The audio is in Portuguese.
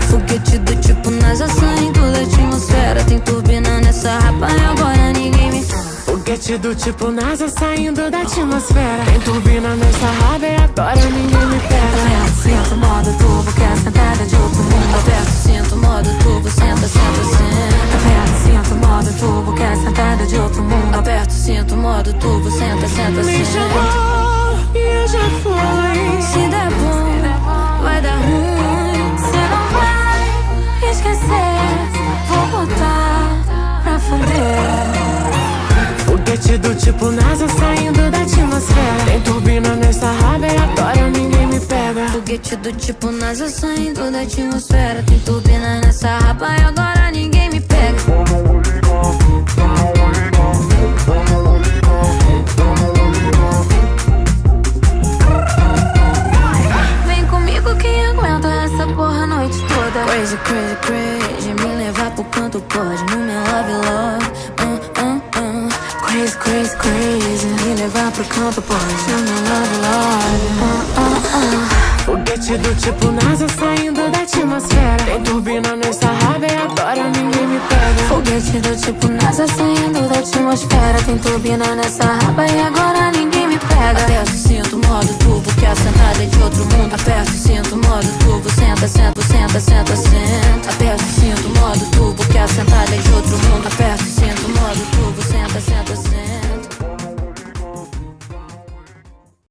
Foguete do tipo NASA saindo da atmosfera. Tem turbina nessa rapa e agora ninguém me... Foguete do tipo NASA saindo da atmosfera. Tem turbina nessa raba e agora ninguém me pega. Aperto, sinto, modo turbo, quer sentada de outro mundo. Aperto, sinto, modo turbo, senta, senta, senta. Aperto, sinto, modo turbo, quer sentada de outro mundo. Aperto, sinto, modo turbo, senta, senta, Me senta. chamou e eu já fui. Se der bom, vai dar ruim. Cê não vai esquecer, vou botar pra fuder. Foguete do tipo NASA saindo da atmosfera. Tem turbina nessa raba e agora ninguém me pega. Foguete do tipo NASA saindo da atmosfera. Tem turbina nessa rapa e agora ninguém me pega. Vem comigo quem aguenta essa porra a noite toda. Crazy, crazy, crazy, me levar pro canto pode. No meu love, love, Crazy, crazy, crazy, me levar pro canto pode. No meu love, love, Foguete do tipo NASA saindo da atmosfera. Tem turbina nessa raba e agora ninguém me pega. Foguete do tipo NASA saindo da atmosfera. Tem turbina nessa raba e agora ninguém me pega. Aperto, sinto, modo turbo, que a sentada é de outro mundo. Aperto, sinto, modo turbo, senta, senta, senta, senta, senta. Aperto, sinto, modo turbo, que a sentada é de outro mundo. Aperto, sinto, modo turbo, senta, senta, senta.